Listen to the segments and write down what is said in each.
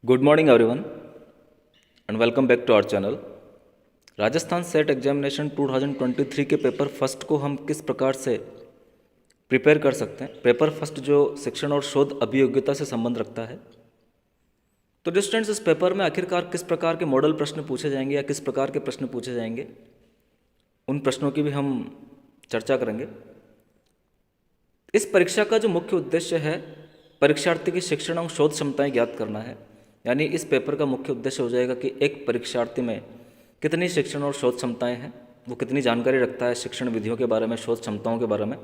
Good morning everyone and welcome back to our channel. Rajasthan SET examination 2023 के paper first को हम किस प्रकार से प्रिपेयर कर सकते हैं। पेपर फर्स्ट जो शिक्षण और शोध अभियोग्यता से संबंध रखता है, तो डिस्टेंस इस पेपर में आखिरकार किस प्रकार के मॉडल प्रश्न पूछे जाएंगे या किस प्रकार के प्रश्न पूछे जाएंगे, उन प्रश्नों की भी हम चर्चा करेंगे। इस परीक्षा का जो मुख्य उद्देश्य है, परीक्षार्थी की शिक्षण और शोध क्षमताएं ज्ञात करना है। यानी इस पेपर का मुख्य उद्देश्य हो जाएगा कि एक परीक्षार्थी में कितनी शिक्षण और शोध क्षमताएं हैं, वो कितनी जानकारी रखता है शिक्षण विधियों के बारे में, शोध क्षमताओं के बारे में।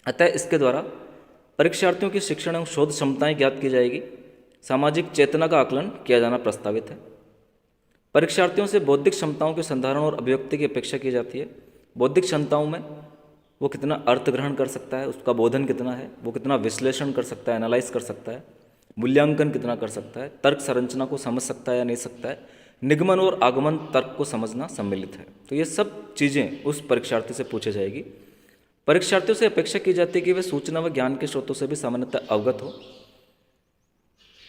अतः इसके द्वारा परीक्षार्थियों की शिक्षण एवं शोध क्षमताएं ज्ञात की जाएगी। सामाजिक चेतना का आकलन किया जाना प्रस्तावित है। परीक्षार्थियों से बौद्धिक क्षमताओं के संधारण और अभिव्यक्ति की अपेक्षा की जाती है। बौद्धिक क्षमताओं में वो कितना अर्थ ग्रहण कर सकता है, उसका बोधन कितना है, वो कितना विश्लेषण कर सकता है, एनालाइज कर सकता है, मूल्यांकन कितना कर सकता है, तर्क संरचना को समझ सकता है या नहीं सकता है, निगमन और आगमन तर्क को समझना सम्मिलित है। तो ये सब चीज़ें उस परीक्षार्थी से पूछी जाएगी। परीक्षार्थियों से अपेक्षा की जाती है कि वे सूचना व ज्ञान के स्रोतों से भी सामान्यतः अवगत हो।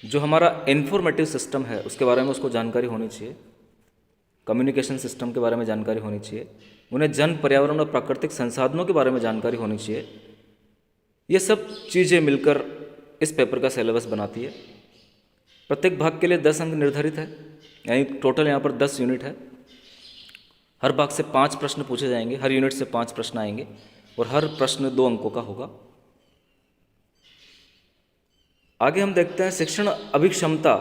जो हमारा इन्फॉर्मेटिव सिस्टम है उसके बारे में उसको जानकारी होनी चाहिए, कम्युनिकेशन सिस्टम के बारे में जानकारी होनी चाहिए, उन्हें जन, पर्यावरण और प्राकृतिक संसाधनों के बारे में जानकारी होनी चाहिए। ये सब चीज़ें मिलकर इस पेपर का सिलेबस बनाती है। प्रत्येक भाग के लिए 10 अंक निर्धारित है, यानी टोटल यहाँ पर 10 यूनिट है। हर भाग से 5 प्रश्न पूछे जाएंगे, हर यूनिट से 5 प्रश्न आएंगे और हर प्रश्न 2 अंकों का होगा। आगे हम देखते हैं शिक्षण अभिक्षमता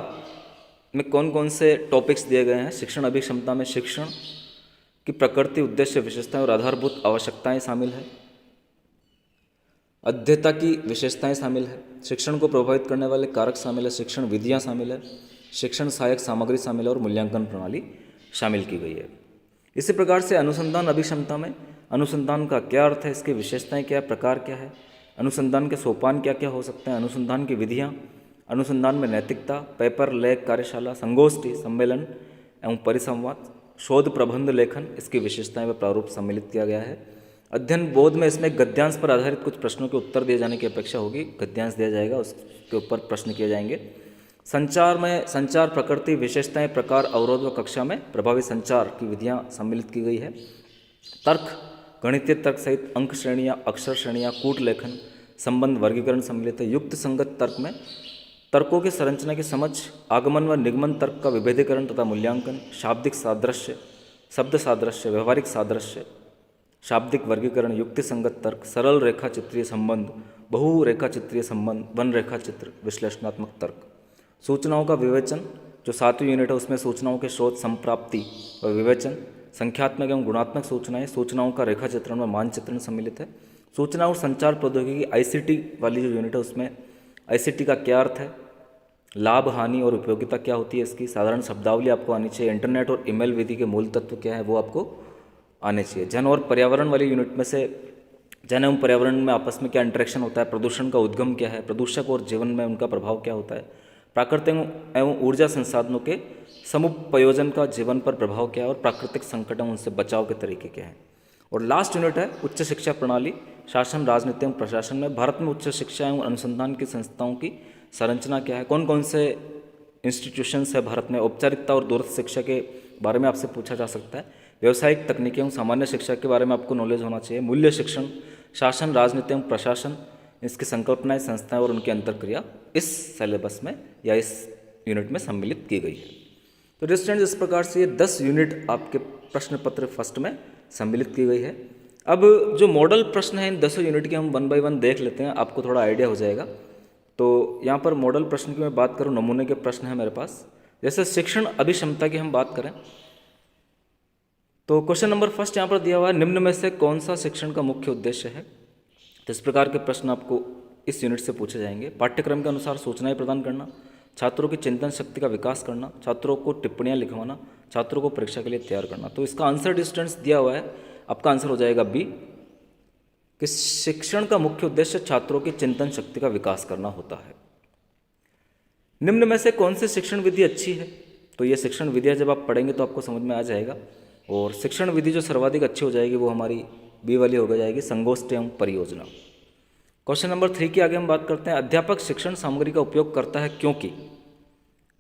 में कौन कौन से टॉपिक्स दिए गए हैं। शिक्षण अभिक्षमता में शिक्षण की प्रकृति, उद्देश्य, विशेषताएं और आधारभूत आवश्यकताएं शामिल है। अध्येता की विशेषताएं शामिल है। शिक्षण को प्रभावित करने वाले कारक शामिल है। शिक्षण विधियां शामिल है। शिक्षण सहायक सामग्री शामिल है और मूल्यांकन प्रणाली शामिल की गई है। इसी प्रकार से अनुसंधान अभिक्षमता में अनुसंधान का क्या अर्थ है, इसकी विशेषताएं क्या है, प्रकार क्या है, अनुसंधान के सोपान क्या क्या हो सकते हैं, अनुसंधान की विधियाँ, अनुसंधान में नैतिकता, पेपर, लेख, कार्यशाला, संगोष्ठी, सम्मेलन एवं परिसंवाद, शोध प्रबंध लेखन, इसकी विशेषताएं व प्रारूप सम्मिलित किया गया है। अध्ययन बोध में इसमें गद्यांश पर आधारित कुछ प्रश्नों के उत्तर दिए जाने की अपेक्षा होगी। गद्यांश दिया जाएगा, उसके ऊपर प्रश्न किए जाएंगे। संचार में संचार प्रकृति, विशेषताएं, प्रकार, अवरोध व कक्षा में प्रभावी संचार की विधियां सम्मिलित की गई है। तर्क, गणितीय तर्क सहित अंक श्रेणियाँ, अक्षर श्रेणियाँ, कूट लेखन, संबंध, वर्गीकरण सम्मिलित है। युक्त संगत तर्क में तर्कों की संरचना की समझ, आगमन व निगमन तर्क का विभेदीकरण तथा मूल्यांकन, शाब्दिक सादृश्य, शब्द सादृश्य, व्यवहारिक सादृश्य, शाब्दिक वर्गीकरण, युक्ति संगत तर्क, सरल रेखा चित्रीय संबंध, बहु रेखा चित्रीय संबंध, वन रेखा चित्र, विश्लेषणात्मक तर्क, सूचनाओं का विवेचन, जो 7वीं यूनिट है उसमें सूचनाओं के स्रोत, संप्राप्ति व विवेचन, संख्यात्मक एवं गुणात्मक सूचनाएं, सूचनाओं का रेखा चित्रण व मानचित्रण सम्मिलित है। सूचना और संचार प्रौद्योगिकी आईसीटी वाली जो यूनिट है उसमें आईसीटी का क्या अर्थ है, लाभ, हानि और उपयोगिता क्या होती है इसकी, साधारण शब्दावली आपको आनी चाहिए। इंटरनेट और ईमेल विधि के मूल तत्व क्या है वो आपको आने चाहिए। जन और पर्यावरण वाली यूनिट में से जन एवं पर्यावरण में आपस में क्या इंटरेक्शन होता है, प्रदूषण का उद्गम क्या है, प्रदूषक और जीवन में उनका प्रभाव क्या होता है, प्राकृतिक एवं ऊर्जा संसाधनों के समुपयोजन का जीवन पर प्रभाव क्या है और प्राकृतिक संकट एवं उनसे बचाव के तरीके क्या हैं। और लास्ट यूनिट है उच्च शिक्षा प्रणाली, शासन, राजनीति एवं प्रशासन में भारत में उच्च शिक्षा एवं अनुसंधान की संस्थाओं की संरचना क्या है, कौन कौन से इंस्टीट्यूशंस है भारत में, औपचारिकता और दूरस्थ शिक्षा के बारे में आपसे पूछा जा सकता है। व्यावसायिक तकनीकी एवं सामान्य शिक्षा के बारे में आपको नॉलेज होना चाहिए। मूल्य शिक्षण, शासन, राजनीति एवं प्रशासन, इसकी संकल्पनाएं, संस्थाएं और उनकी अंतर्क्रिया इस सिलेबस में या इस यूनिट में सम्मिलित की गई है। तो स्टूडेंट्स, इस प्रकार से ये 10 यूनिट आपके प्रश्न पत्र फर्स्ट में सम्मिलित की गई है। अब जो मॉडल प्रश्न है इन 10 यूनिट के हम 1 बाय 1 देख लेते हैं, आपको थोड़ा आइडिया हो जाएगा। तो यहाँ पर मॉडल प्रश्न की मैं बात करूँ, नमूने के प्रश्न हैं मेरे पास। जैसे शिक्षण अभिक्षमता की हम बात करें तो क्वेश्चन नंबर फर्स्ट यहाँ पर दिया हुआ है, निम्न में से कौन सा शिक्षण का मुख्य उद्देश्य है। तो इस प्रकार के प्रश्न आपको इस यूनिट से पूछे जाएंगे। पाठ्यक्रम के अनुसार सूचनाएं प्रदान करना, छात्रों की चिंतन शक्ति का विकास करना, छात्रों को टिप्पणियां लिखवाना, छात्रों को परीक्षा के लिए तैयार करना। तो इसका आंसर डिस्टेंस दिया हुआ है, आपका आंसर हो जाएगा बी, कि शिक्षण का मुख्य उद्देश्य छात्रों की चिंतन शक्ति का विकास करना होता है। निम्न में से कौन सी शिक्षण विधि अच्छी है। तो ये शिक्षण विधियाँ जब आप पढ़ेंगे तो आपको समझ में आ जाएगा। और शिक्षण विधि जो सर्वाधिक अच्छी हो जाएगी वो हमारी बी वाली हो जाएगी, संगोष्ठी एवं परियोजना। क्वेश्चन नंबर 3 की आगे हम बात करते हैं, अध्यापक शिक्षण सामग्री का उपयोग करता है क्योंकि।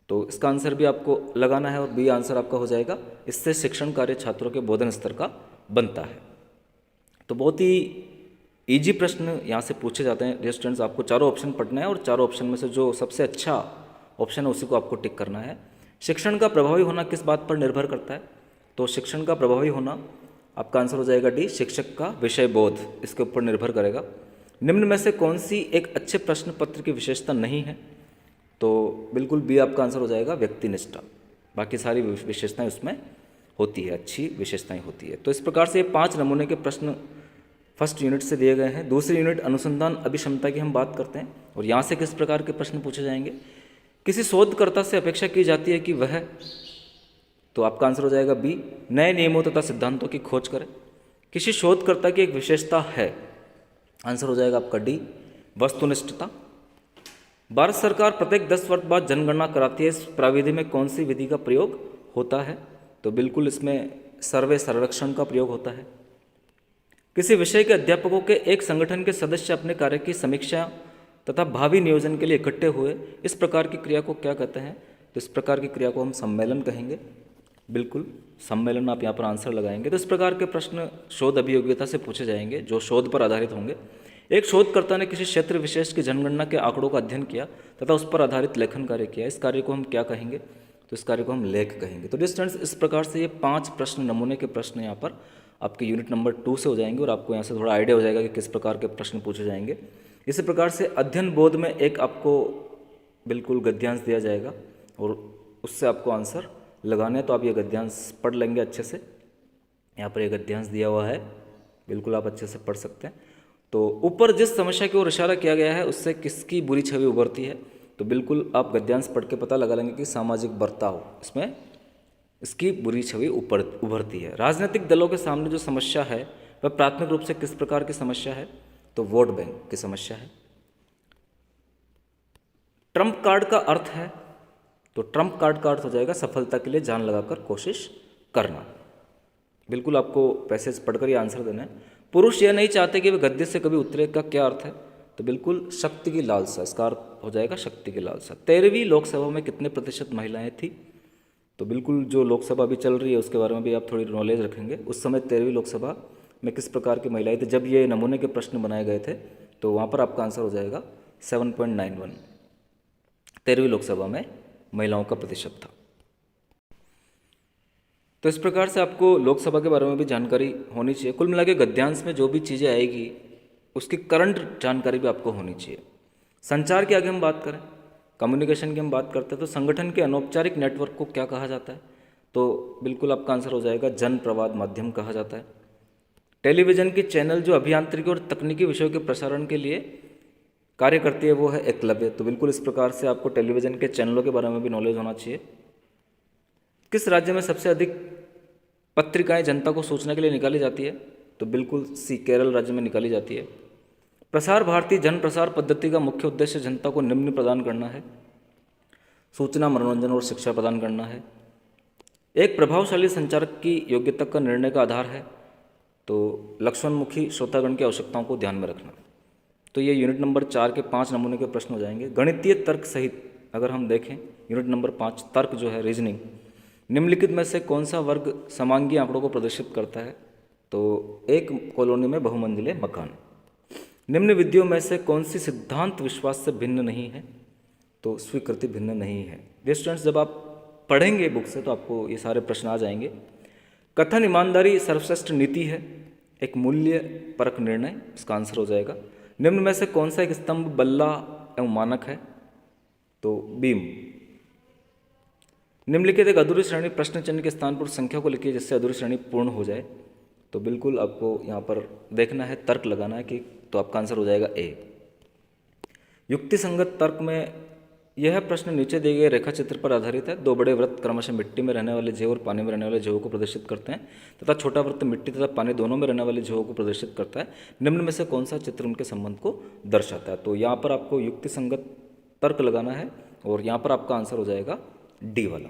तो इसका आंसर भी आपको लगाना है और बी आंसर आपका हो जाएगा। इससे शिक्षण कार्य छात्रों के बोधन स्तर का बनता है। तो बहुत ही इजी प्रश्न यहाँ से पूछे जाते हैं। डियर स्टूडेंट्स, आपको चारों ऑप्शन पढ़ना है और चारों ऑप्शन में से जो सबसे अच्छा ऑप्शन है उसी को आपको टिक करना है। शिक्षण का प्रभावी होना किस बात पर निर्भर करता है? तो शिक्षण का प्रभावी होना आपका आंसर हो जाएगा डी, शिक्षक का विषय बोध इसके ऊपर निर्भर करेगा। निम्न में से कौन सी एक अच्छे प्रश्न पत्र की विशेषता नहीं है? तो बिल्कुल बी आपका आंसर हो जाएगा, व्यक्तिनिष्ठा। बाकी सारी विशेषताएं उसमें होती है, अच्छी विशेषताएं होती है। तो इस प्रकार से ये 5 नमूने के प्रश्न फर्स्ट यूनिट से दिए गए हैं। दूसरी यूनिट अनुसंधान अभिक्षमता की हम बात करते हैं और यहाँ से किस प्रकार के प्रश्न पूछे जाएंगे। किसी शोधकर्ता से अपेक्षा की जाती है कि वह, तो आपका आंसर हो जाएगा बी, नए नियमों तथा सिद्धांतों की खोज करे। किसी शोधकर्ता की एक विशेषता है, आंसर हो जाएगा आपका डी, वस्तुनिष्ठता। भारत सरकार प्रत्येक 10 वर्ष बाद जनगणना कराती है, इस प्राविधि में कौन सी विधि का प्रयोग होता है? तो बिल्कुल इसमें सर्वे सर्वेक्षण का प्रयोग होता है। किसी विषय के अध्यापकों के एक संगठन के सदस्य अपने कार्य की समीक्षा तथा भावी नियोजन के लिए इकट्ठे हुए, इस प्रकार की क्रिया को क्या कहते हैं? तो इस प्रकार की क्रिया को हम सम्मेलन कहेंगे। बिल्कुल सम्मेलन आप यहाँ पर आंसर लगाएंगे। तो इस प्रकार के प्रश्न शोध अभियोग्यता से पूछे जाएंगे जो शोध पर आधारित होंगे। एक शोधकर्ता ने किसी क्षेत्र विशेष की जनगणना के आंकड़ों का अध्ययन किया तथा उस पर आधारित लेखन कार्य किया, इस कार्य को हम क्या कहेंगे? तो इस कार्य को हम लेख कहेंगे। तो डिस्टेंस इस प्रकार से ये 5 प्रश्न, नमूने के प्रश्न यहाँ पर आपके यूनिट नंबर 2 से हो जाएंगे और आपको यहाँ से थोड़ा आइडिया हो जाएगा कि किस प्रकार के प्रश्न पूछे जाएंगे। इसी प्रकार से अध्ययन बोध में एक आपको बिल्कुल गद्यांश दिया जाएगा और उससे आपको आंसर लगाने हैं। तो आप ये गद्यांश पढ़ लेंगे अच्छे से। यहाँ पर एक गद्यांश दिया हुआ है, बिल्कुल आप अच्छे से पढ़ सकते हैं। तो ऊपर जिस समस्या की ओर इशारा किया गया है उससे किसकी बुरी छवि उभरती है? तो बिल्कुल आप गद्यांश पढ़ के पता लगा लेंगे कि सामाजिक बर्ताव, इसमें इसकी बुरी छवि उभरती है। राजनीतिक दलों के सामने जो समस्या है वह प्राथमिक रूप से किस प्रकार की समस्या है? तो वोट बैंक की समस्या है। ट्रम्प कार्ड का अर्थ है, तो ट्रम्प कार्ड का अर्थ हो जाएगा सफलता के लिए जान लगाकर कोशिश करना। बिल्कुल आपको पैसेज पढ़कर ये आंसर देना है। पुरुष यह नहीं चाहते कि वे गद्दे से कभी उतरे, का क्या अर्थ है? तो बिल्कुल शक्ति की लालसा, इसका अर्थ हो जाएगा शक्ति की लालसा। 13वीं लोकसभा में कितने प्रतिशत महिलाएं थी? तो बिल्कुल जो लोकसभा अभी चल रही है उसके बारे में भी आप थोड़ी नॉलेज रखेंगे। उस समय 13वीं लोकसभा में किस प्रकार की महिलाएं थी जब ये नमूने के प्रश्न बनाए गए थे? तो वहाँ पर आपका आंसर हो जाएगा 7.91, 13वीं लोकसभा में महिलाओं का प्रतिशत था। तो इस प्रकार से आपको लोकसभा के बारे में भी जानकारी होनी चाहिए। कुल मिला के गद्यांश में जो भी चीज़ें आएगी उसकी करंट जानकारी भी आपको होनी चाहिए। संचार की आगे हम बात करें, कम्युनिकेशन की हम बात करते हैं, तो संगठन के अनौपचारिक नेटवर्क को क्या कहा जाता है? तो बिल्कुल आपका आंसर हो जाएगा जन प्रवाद माध्यम कहा जाता है। टेलीविज़न की चैनल जो अभियांत्रिकी और तकनीकी विषयों के प्रसारण के लिए कार्य करती है वो है एकलव्य। तो बिल्कुल इस प्रकार से आपको टेलीविज़न के चैनलों के बारे में भी नॉलेज होना चाहिए। किस राज्य में सबसे अधिक पत्रिकाएं जनता को सूचना के लिए निकाली जाती है? तो बिल्कुल सी, केरल राज्य में निकाली जाती है। प्रसार भारती जन प्रसार पद्धति का मुख्य उद्देश्य जनता को निम्न प्रदान करना है, सूचना, मनोरंजन और शिक्षा प्रदान करना है। एक प्रभावशाली संचारक की योग्यता का निर्णय का आधार है, तो लक्ष्मणमुखी श्रोतागण की आवश्यकताओं को ध्यान में रखना। तो ये यूनिट नंबर 4 के 5 नमूने के प्रश्न हो जाएंगे। गणितीय तर्क सहित अगर हम देखें यूनिट नंबर 5 तर्क जो है, रीजनिंग, निम्नलिखित में से कौन सा वर्ग समांगी आंकड़ों को प्रदर्शित करता है? तो एक कॉलोनी में बहुमंजिले मकान। निम्न विधियों में से कौन सी सिद्धांत विश्वास से भिन्न नहीं है? तो स्वीकृति भिन्न नहीं है। ये स्टूडेंट्स जब आप पढ़ेंगे बुक से तो आपको ये सारे प्रश्न आ जाएंगे। कथन ईमानदारी सर्वश्रेष्ठ नीति है, एक मूल्य परक निर्णय, इसका आंसर हो जाएगा। निम्न में से कौन सा एक स्तंभ बल्ला एवं मानक है? तो बीम। निम्नलिखित एक अधूरी श्रेणी प्रश्न चिन्ह के स्थान पर संख्या को लिखिए जिससे अधूरी श्रेणी पूर्ण हो जाए। तो बिल्कुल आपको यहाँ पर देखना है, तर्क लगाना है कि, तो आपका आंसर हो जाएगा ए। युक्ति संगत तर्क में यह प्रश्न नीचे दिए गए रेखा चित्र पर आधारित है। 2 बड़े वृत्त क्रमशः मिट्टी में रहने वाले जीव और पानी में रहने वाले जीवों को प्रदर्शित करते हैं तथा छोटा वृत्त मिट्टी तथा पानी दोनों में रहने वाले जीवों को प्रदर्शित करता है। निम्न में से कौन सा चित्र उनके संबंध को दर्शाता है? तो यहाँ पर आपको युक्ति संगत तर्क लगाना है और यहाँ पर आपका आंसर हो जाएगा डी वाला।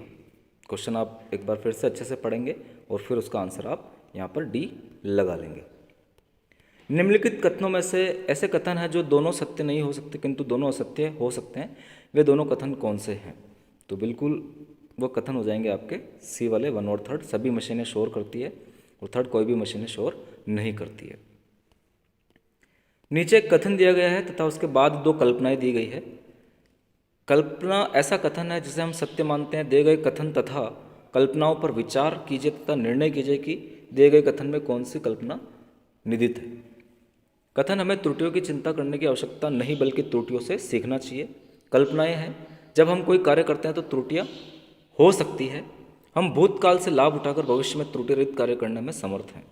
क्वेश्चन आप एक बार फिर से अच्छे से पढ़ेंगे और फिर उसका आंसर आप यहाँ पर डी लगा लेंगे। निम्नलिखित कथनों में से ऐसे कथन हैं जो दोनों सत्य नहीं हो सकते किंतु दोनों असत्य हो सकते हैं, वे दोनों कथन कौन से हैं? तो बिल्कुल वो कथन हो जाएंगे आपके सी वाले 1 और 3 सभी मशीनें शोर करती है और 3 कोई भी मशीनें शोर नहीं करती है। नीचे एक कथन दिया गया है तथा उसके बाद 2 कल्पनाएं दी गई है। कल्पना ऐसा कथन है जिसे हम सत्य मानते हैं। दिए गए कथन तथा कल्पनाओं पर विचार कीजिए तथा निर्णय कीजिए कि दिए गए कथन में कौन सी कल्पना निहित है। कथन हमें त्रुटियों की चिंता करने की आवश्यकता नहीं बल्कि त्रुटियों से सीखना चाहिए। कल्पनाएं हैं जब हम कोई कार्य करते हैं तो त्रुटियां हो सकती है। हम भूतकाल से लाभ उठाकर भविष्य में त्रुटि रहित कार्य करने में समर्थ हैं।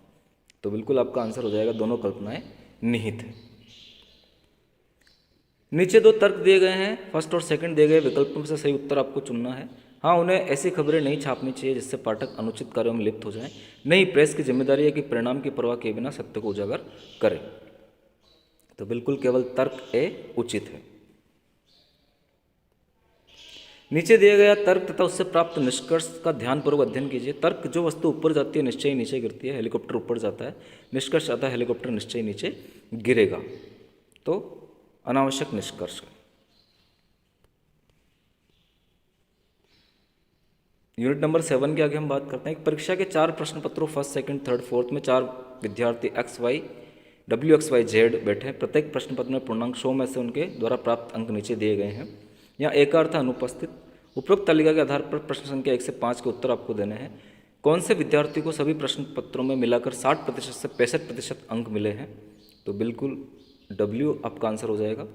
तो बिल्कुल आपका आंसर हो जाएगा दोनों कल्पनाएं निहित है। नीचे 2 तर्क दिए गए हैं। फर्स्ट और सेकंड दिए गए विकल्पों में से सही उत्तर आपको चुनना है। हाँ, उन्हें ऐसी खबरें नहीं छापनी चाहिए जिससे पाठक अनुचित कार्यों में लिप्त हो जाएं। नहीं, प्रेस की जिम्मेदारी है कि परिणाम की परवाह किए बिना सत्य को उजागर करे। तो बिल्कुल केवल तर्क ए उचित है। नीचे दिया गया तर्क तथा उससे प्राप्त निष्कर्ष का ध्यानपूर्वक अध्ययन कीजिए। तर्क जो वस्तु ऊपर जाती है निश्चय ही नीचे गिरती है। हेलीकॉप्टर ऊपर जाता है, निष्कर्ष आता है हेलीकॉप्टर निश्चय ही नीचे गिरेगा। तो अनावश्यक निष्कर्ष। यूनिट नंबर 7 के आगे हम बात करते हैं। परीक्षा के 4 प्रश्न पत्रों फर्स्ट, सेकंड, थर्ड, फोर्थ में 4 विद्यार्थी XYZ बैठे हैं। प्रत्येक प्रश्न पत्र में पूर्णांक 100 में से उनके द्वारा प्राप्त अंक नीचे दिए गए हैं। यहाँ ए का अर्थ अनुपस्थित। उपरोक्त तालिका के आधार पर प्रश्न संख्या 1 से 5 के उत्तर आपको देने हैं। कौन से विद्यार्थी को सभी प्रश्न पत्रों में मिलाकर 60% से 65% अंक मिले हैं? तो बिल्कुल W आपका आंसर हो जाएगा।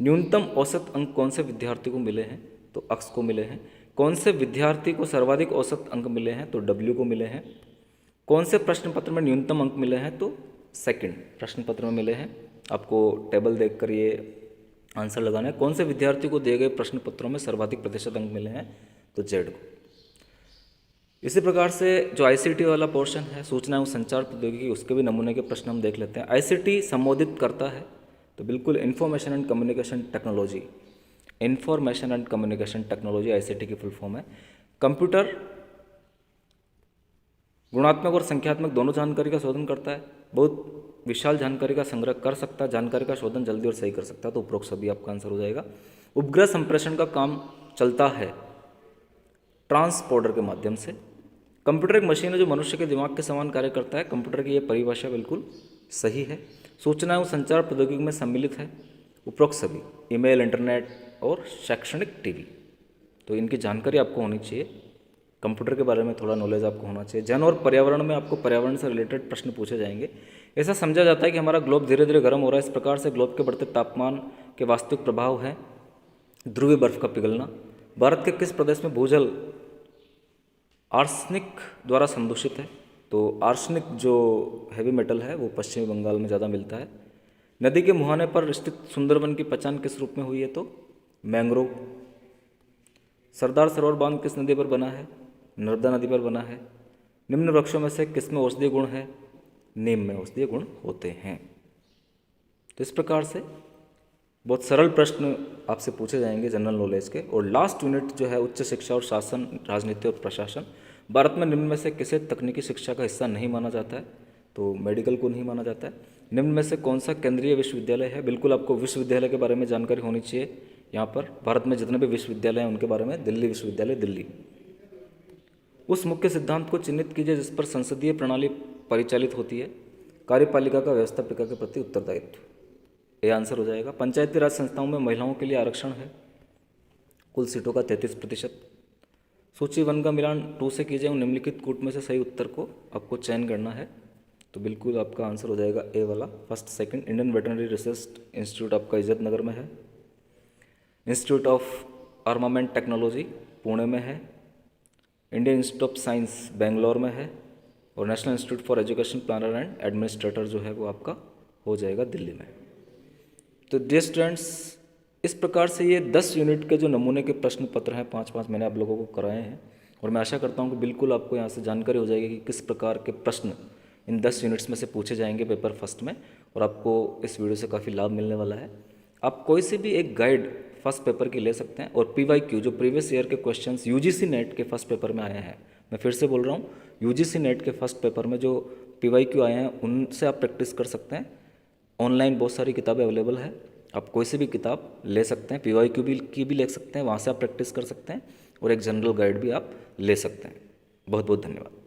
न्यूनतम औसत अंक कौन से विद्यार्थी को मिले हैं? तो X को मिले हैं। कौन से विद्यार्थी को सर्वाधिक औसत अंक मिले हैं? तो W को मिले हैं। कौन से प्रश्न पत्र में न्यूनतम अंक मिले हैं? तो सेकंड प्रश्न पत्र में मिले हैं। आपको टेबल देखकर ये आंसर लगाना है। कौन से विद्यार्थी को दिए गए प्रश्न पत्रों में सर्वाधिक प्रतिशत अंक मिले हैं? तो Z को। इसी प्रकार से जो ICT वाला पोर्शन है, सूचना एवं संचार प्रौद्योगिकी, उसके भी नमूने के प्रश्न हम देख लेते हैं। ICT संबोधित करता है तो बिल्कुल information and communication technology. Information and communication technology ICT की फुल फॉर्म है। कंप्यूटर गुणात्मक और संख्यात्मक दोनों जानकारी का शोधन करता है। बहुत विशाल जानकारी का संग्रह कर सकता है, जानकारी का शोधन जल्दी और सही कर सकता है। तो उपरोक्त सभी आपका आंसर हो जाएगा। उपग्रह संप्रेषण का काम चलता है ट्रांसपोर्टर के माध्यम से। कंप्यूटर एक मशीन है जो मनुष्य के दिमाग के समान कार्य करता है। कंप्यूटर की यह परिभाषा बिल्कुल सही है। सूचना एवं संचार प्रौद्योगिकी में सम्मिलित है उपरोक्त सभी, ईमेल, इंटरनेट और शैक्षणिक टीवी। तो इनकी जानकारी आपको होनी चाहिए। कंप्यूटर के बारे में थोड़ा नॉलेज आपको होना चाहिए। जन और पर्यावरण में आपको पर्यावरण से रिलेटेड प्रश्न पूछे जाएंगे। ऐसा समझा जाता है कि हमारा ग्लोब धीरे धीरे गर्म हो रहा है। इस प्रकार से ग्लोब के बढ़ते तापमान के वास्तविक प्रभाव है ध्रुवीय बर्फ का पिघलना। भारत के किस प्रदेश में भूजल आर्सेनिक द्वारा संदूषित है? तो आर्सेनिक जो हैवी मेटल है वो पश्चिमी बंगाल में ज़्यादा मिलता है। नदी के मुहाने पर स्थित सुंदरवन की पहचान किस रूप में हुई है? तो मैंग्रोव। सरदार सरोवर बांध किस नदी पर बना है? नर्मदा नदी पर बना है। निम्न वृक्षों में से किसमें औषधीय गुण है? नीम में औषधीय गुण होते हैं। तो इस प्रकार से बहुत सरल प्रश्न आपसे पूछे जाएंगे जनरल नॉलेज के। और लास्ट यूनिट जो है उच्च शिक्षा और शासन, राजनीति और प्रशासन। भारत में निम्न में से किसे तकनीकी शिक्षा का हिस्सा नहीं माना जाता है? तो मेडिकल को नहीं माना जाता है। निम्न में से कौन सा केंद्रीय विश्वविद्यालय है? बिल्कुल आपको विश्वविद्यालय के बारे में जानकारी होनी चाहिए। यहाँ पर भारत में जितने भी विश्वविद्यालय हैं उनके बारे में, दिल्ली विश्वविद्यालय दिल्ली। उस मुख्य सिद्धांत को चिन्हित कीजिए जिस पर संसदीय प्रणाली परिचालित होती है। कार्यपालिका का व्यवस्थापिका के प्रति उत्तरदायित्व, ये आंसर हो जाएगा। पंचायती राज संस्थाओं में महिलाओं के लिए आरक्षण है कुल सीटों का 33%। सूची 1 का मिलान 2 से कीजिए और निम्नलिखित कूट में से सही उत्तर को आपको चयन करना है। तो बिल्कुल आपका आंसर हो जाएगा ए वाला, first second. Indian veterinary research institute आपका इज्जत नगर में है। Institute of armament technology Pune में है। Indian institute of science Bangalore में है। और national institute for education planner and administrator जो है वो आपका हो जाएगा दिल्ली में। तो डियर स्टूडेंट्स, इस प्रकार से ये 10 यूनिट के जो नमूने के प्रश्न पत्र हैं 5-5 मैंने आप लोगों को कराए हैं। और मैं आशा करता हूँ कि बिल्कुल आपको यहाँ से जानकारी हो जाएगी कि किस प्रकार के प्रश्न इन 10 यूनिट्स में से पूछे जाएंगे पेपर फर्स्ट में। और आपको इस वीडियो से काफ़ी लाभ मिलने वाला है। आप कोई सी भी एक गाइड फर्स्ट पेपर की ले सकते हैं। और PYQ जो प्रीवियस ईयर के क्वेश्चंस UGC नेट के फर्स्ट पेपर में आए हैं, मैं फिर से बोल रहा हूँ, UGC नेट के फर्स्ट पेपर में जो PYQ आए हैं उनसे आप प्रैक्टिस कर सकते हैं। ऑनलाइन बहुत सारी किताबें अवेलेबल है, आप कोई सी भी किताब ले सकते हैं, PYQ की भी ले सकते हैं, वहाँ से आप प्रैक्टिस कर सकते हैं, और एक जनरल गाइड भी आप ले सकते हैं। बहुत बहुत धन्यवाद।